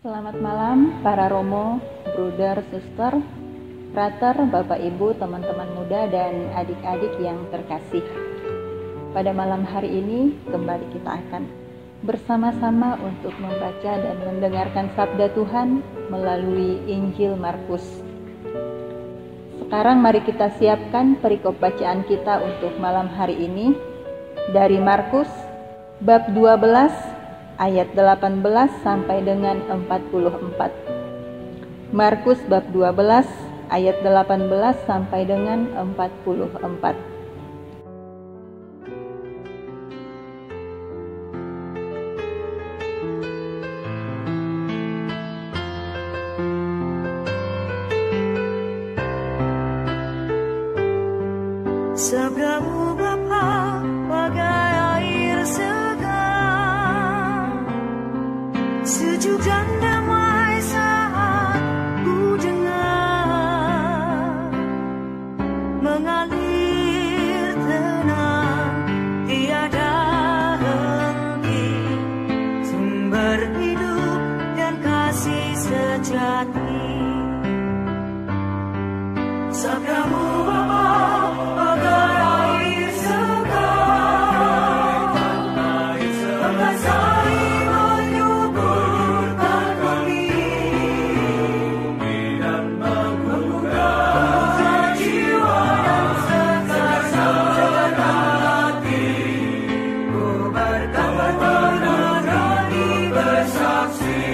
Selamat malam para Romo, Bruder, Suster, Frater, Bapak Ibu, teman-teman muda dan adik-adik yang terkasih. Pada malam hari ini kembali kita akan bersama-sama untuk membaca dan mendengarkan sabda Tuhan melalui Injil Markus. Sekarang mari kita siapkan perikop bacaan kita untuk malam hari ini dari Markus bab 12 ayat 18 sampai dengan 44. Markus bab 12 ayat 18 sampai dengan 44. Sabdamu Bapa bagai air segar, sejuk dan damai saat ku dengar, mengalir tenang tiada henti, sumber hidup dan kasih sejati. Sabdamu Bapa bagai air segar, mengasai menyuburkan kami dan menggugah jiwa dan segenap hati. Ku berkata berani bersaksi,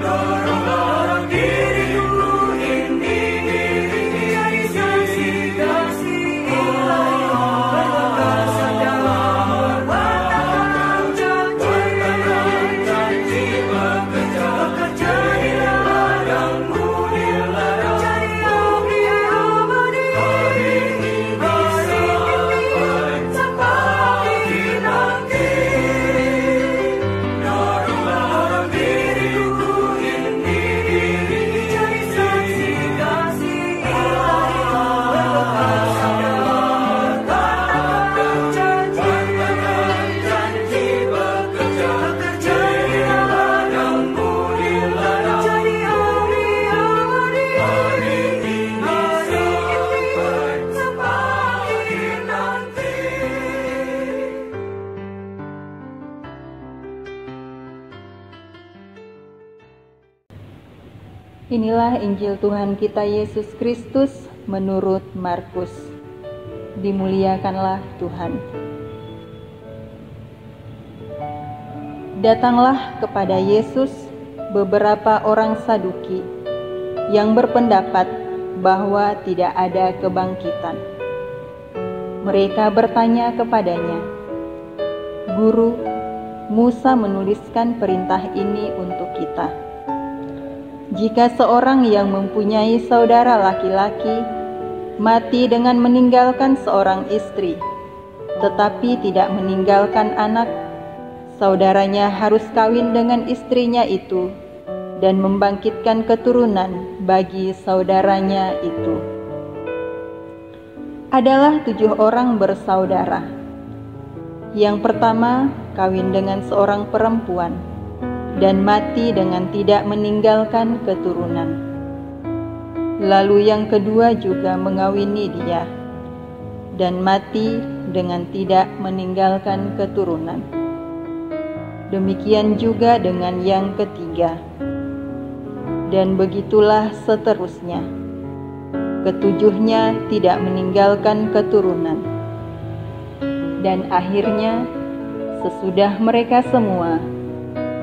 doronglah diriku ini jadi saksi-saksi Ilahi. Berkata sabdamu, katakan janji, bekerja di ladangmu, jadi abdi abadi, hari ini sampai nanti. Doronglah diriku ini jadi saksi-saksi Ilahi. Berkata sabdamu, katakan janji, bekerja di ladangmu, jadi abdi abadi, hari ini sampai nanti. Inilah Injil Tuhan kita Yesus Kristus menurut Markus. Dimuliakanlah Tuhan. Datanglah kepada Yesus beberapa orang Saduki yang berpendapat bahwa tidak ada kebangkitan. Mereka bertanya kepadanya, "Guru, Musa menuliskan perintah ini untuk kita. Jika seorang yang mempunyai saudara laki-laki mati dengan meninggalkan seorang istri, tetapi tidak meninggalkan anak, saudaranya harus kawin dengan istrinya itu dan membangkitkan keturunan bagi saudaranya itu." Adalah 7 orang bersaudara. Yang pertama kawin dengan seorang perempuan dan mati dengan tidak meninggalkan keturunan. Lalu yang kedua juga mengawini dia dan mati dengan tidak meninggalkan keturunan. Demikian juga dengan yang ketiga. Dan begitulah seterusnya. Ketujuhnya tidak meninggalkan keturunan. Dan akhirnya sesudah mereka semua,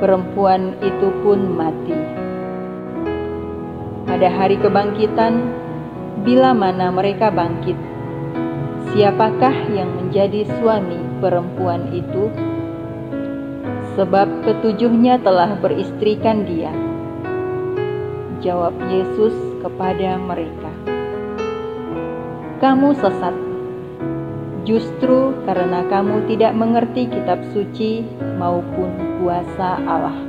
perempuan itu pun mati. Pada hari kebangkitan, bila mana mereka bangkit, siapakah yang menjadi suami perempuan itu? Sebab ketujuhnya telah beristrikan dia. Jawab Yesus kepada mereka, "Kamu sesat, justru karena kamu tidak mengerti kitab suci maupun kuasa Allah.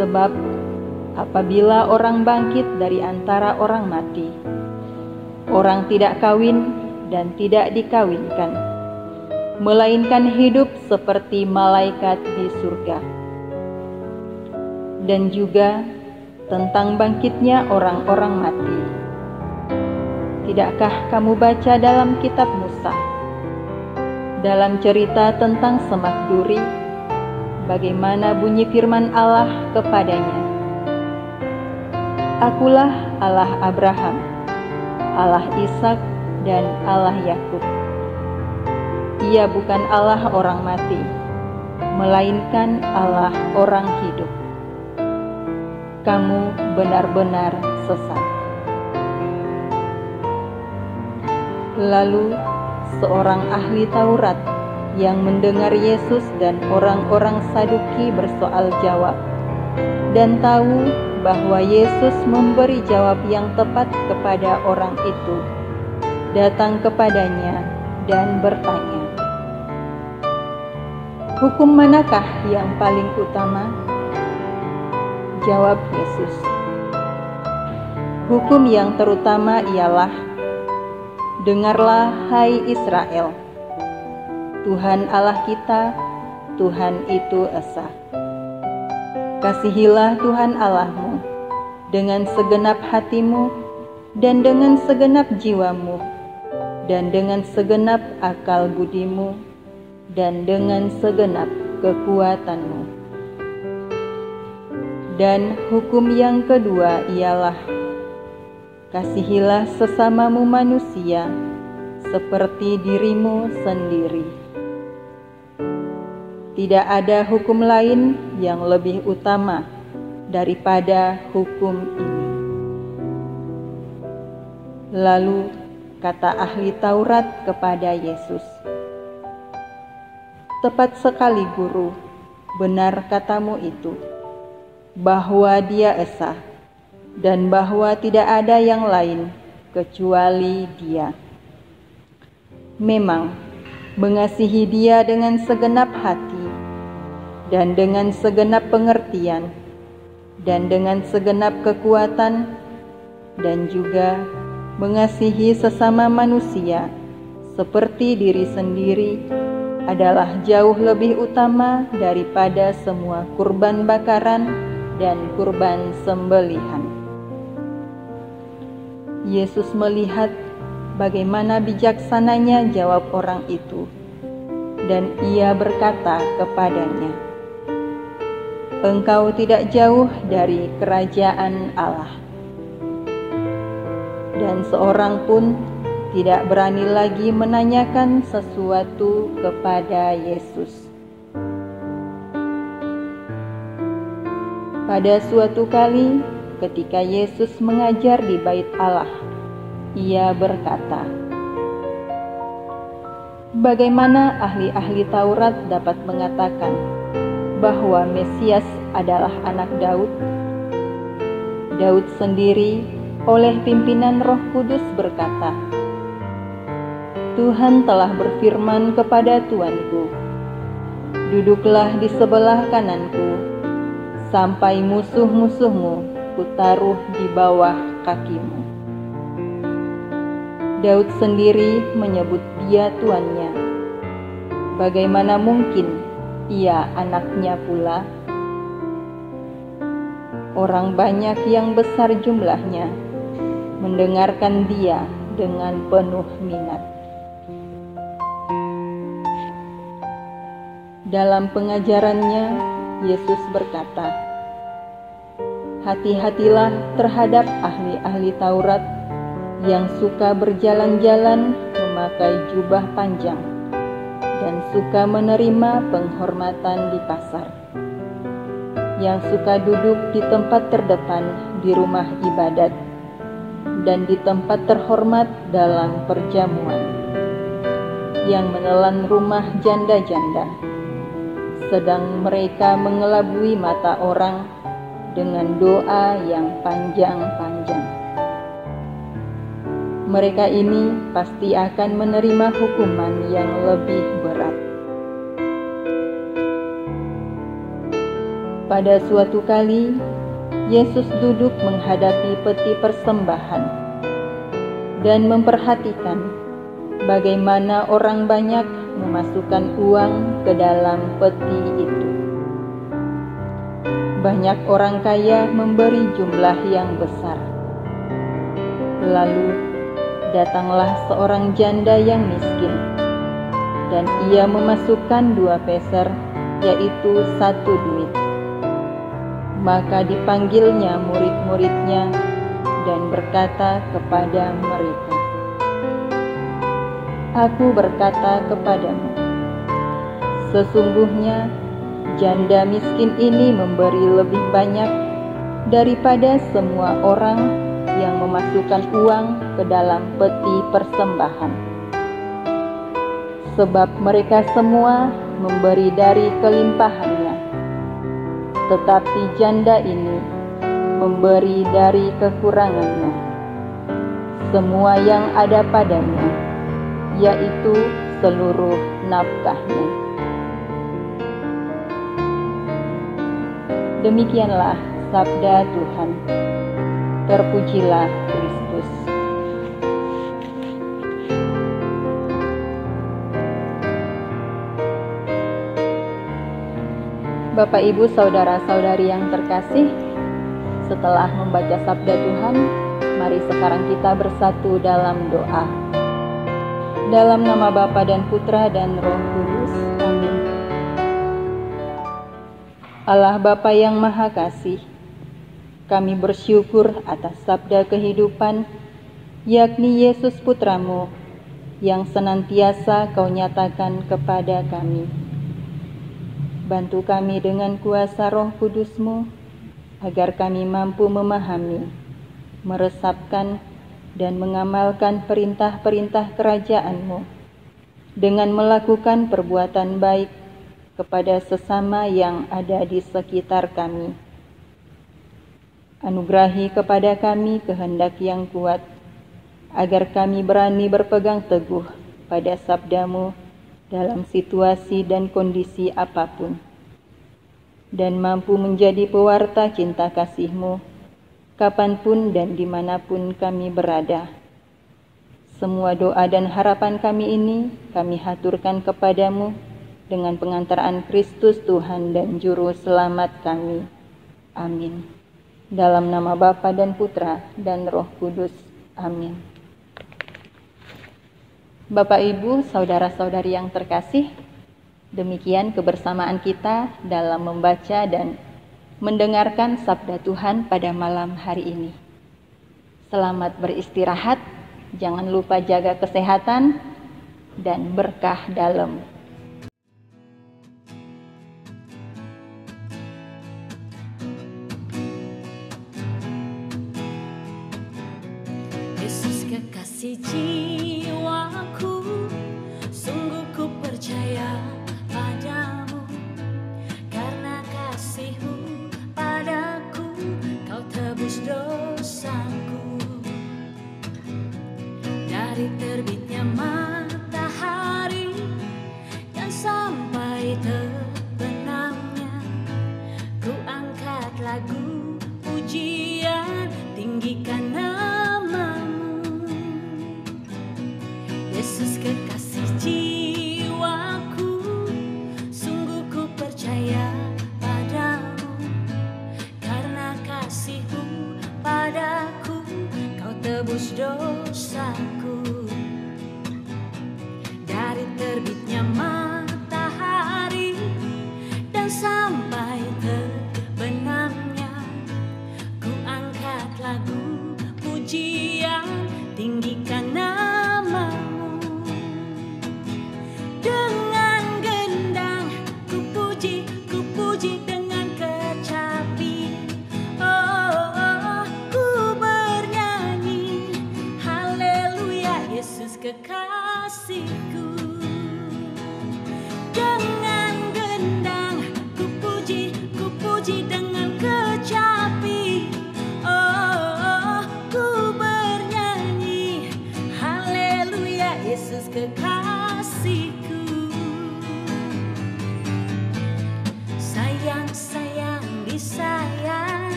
Sebab apabila orang bangkit dari antara orang mati, orang tidak kawin dan tidak dikawinkan, melainkan hidup seperti malaikat di surga. dan juga tentang bangkitnya orang-orang mati. Tidakkah kamu baca dalam kitab Musa, dalam cerita tentang semak duri, bagaimana bunyi firman Allah kepadanya? Akulah Allah Abraham, Allah Ishak, dan Allah Yakub. Ia bukan Allah orang mati, melainkan Allah orang hidup. Kamu benar-benar sesat. Lalu seorang ahli Taurat yang mendengar Yesus dan orang-orang Saduki bersoal jawab dan tahu bahwa Yesus memberi jawab yang tepat kepada orang itu, datang kepadanya dan bertanya, "Hukum manakah yang paling utama?" Jawab Yesus, "Hukum yang terutama ialah, dengarlah hai Israel, Tuhan Allah kita, Tuhan itu esa. Kasihilah Tuhan Allahmu dengan segenap hatimu dan dengan segenap jiwamu dan dengan segenap akal budimu dan dengan segenap kekuatanmu. Dan hukum yang kedua ialah, kasihilah sesamamu manusia seperti dirimu sendiri. Tidak ada hukum lain yang lebih utama daripada hukum ini." Lalu kata ahli Taurat kepada Yesus, "Tepat sekali, Guru, benar katamu itu, bahwa Dia esa, dan bahwa tidak ada yang lain kecuali Dia. Memang, mengasihi Dia dengan segenap hati, dan dengan segenap pengertian, dan dengan segenap kekuatan, dan juga mengasihi sesama manusia seperti diri sendiri adalah jauh lebih utama daripada semua kurban bakaran dan kurban sembelihan." Yesus melihat bagaimana bijaksananya jawab orang itu, dan Ia berkata kepadanya, "Engkau tidak jauh dari kerajaan Allah." Dan seorang pun tidak berani lagi menanyakan sesuatu kepada Yesus. Pada suatu kali, ketika Yesus mengajar di Bait Allah, Ia berkata, "Bagaimana ahli-ahli Taurat dapat mengatakan bahwa Mesias adalah anak Daud? Daud sendiri oleh pimpinan Roh Kudus berkata, 'Tuhan telah berfirman kepada Tuanku, duduklah di sebelah kananku, sampai musuh-musuhmu kutaruh di bawah kakimu.' Daud sendiri menyebut Dia tuannya. Bagaimana mungkin Ia anaknya pula?" Orang banyak yang besar jumlahnya mendengarkan Dia dengan penuh minat. Dalam pengajarannya, Yesus berkata, "Hati-hatilah terhadap ahli-ahli Taurat yang suka berjalan-jalan memakai jubah panjang dan suka menerima penghormatan di pasar, yang suka duduk di tempat terdepan di rumah ibadat dan di tempat terhormat dalam perjamuan, yang menelan rumah janda-janda, sedang mereka mengelabui mata orang dengan doa yang panjang-panjang. Mereka ini pasti akan menerima hukuman yang lebih berat." Pada suatu kali, Yesus duduk menghadapi peti persembahan dan memperhatikan bagaimana orang banyak memasukkan uang ke dalam peti itu. banyak orang kaya memberi jumlah yang besar. Lalu datanglah seorang janda yang miskin, dan ia memasukkan 2 peser, yaitu 1 duit. Maka dipanggilnya murid-muridnya dan berkata kepada mereka, "Aku berkata kepadamu, sesungguhnya janda miskin ini memberi lebih banyak daripada semua orang yang memasukkan uang ke dalam peti persembahan. Sebab mereka semua memberi dari kelimpahannya, tetapi janda ini memberi dari kekurangannya, semua yang ada padanya, yaitu seluruh nafkahnya." Demikianlah sabda Tuhan. Terpujilah Kristus. Bapak, Ibu, saudara-saudari yang terkasih, setelah membaca sabda Tuhan, mari sekarang kita bersatu dalam doa. Dalam nama Bapa dan Putra dan Roh Kudus. Amin. Allah Bapa yang Maha Kasih, kami bersyukur atas sabda kehidupan, yakni Yesus Putramu, yang senantiasa Kau nyatakan kepada kami. Bantu kami dengan kuasa Roh Kudus-Mu, agar kami mampu memahami, meresapkan, dan mengamalkan perintah-perintah kerajaan-Mu, dengan melakukan perbuatan baik kepada sesama yang ada di sekitar kami. Anugerahi kepada kami kehendak yang kuat, agar kami berani berpegang teguh pada sabda-Mu dalam situasi dan kondisi apapun, dan mampu menjadi pewarta cinta kasih-Mu kapanpun dan dimanapun kami berada. Semua doa dan harapan kami ini kami haturkan kepada-Mu dengan pengantaraan Kristus Tuhan dan Juru Selamat kami. Amin. Dalam nama Bapa dan Putra dan Roh Kudus. Amin. Bapak, Ibu, saudara-saudari yang terkasih, demikian kebersamaan kita dalam membaca dan mendengarkan sabda Tuhan pada malam hari ini. Selamat beristirahat, jangan lupa jaga kesehatan dan berkah dalam. Yesus kekasih jiwaku, sungguh ku percaya padamu. Karena kasih-Mu padaku, Kau tebus dosaku. Dari terbitnya matahari dan sampai terbenamnya, ku angkat lagu pujian, tinggikan nama-Mu. Yesus kekasih jiwaku, sungguh ku percaya padamu. Karena kasih-Mu padaku, Kau tebus dosaku. Dari terbitnya matahari dan sampai terbenamnya, ku angkat lagu pujian, tinggikan nama-Mu. Dengan gendang ku puji dengan kecapi. Oh, ku bernyanyi haleluya, Yesus kekasihku. Dengan gendang ku puji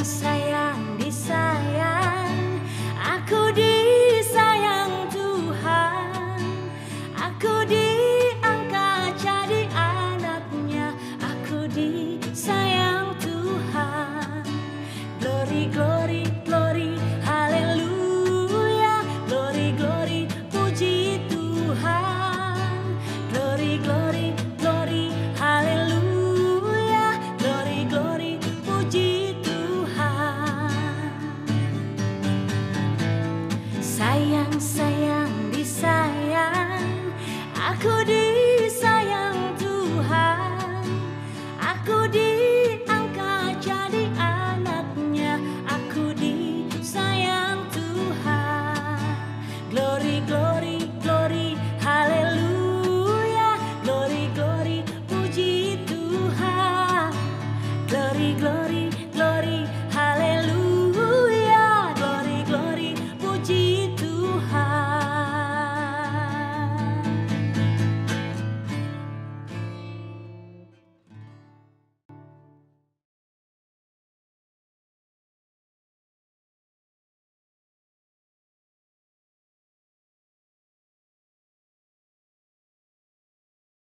sayang, disayang. Aku disayang Tuhan. Aku diangkat jadi anaknya. Aku disayang Tuhan. Glory, glory, glory, haleluya. Glory, glory, puji Tuhan. Glory, glory, glory, haleluya. Glory, glory, puji Tuhan. Sayang, sayang, disayang. Aku disayang Tuhan. Aku diangkat jadi anaknya. Aku disayang Tuhan. Glory, glory, glory, haleluya. Glory, glory, puji Tuhan. Glory, glory.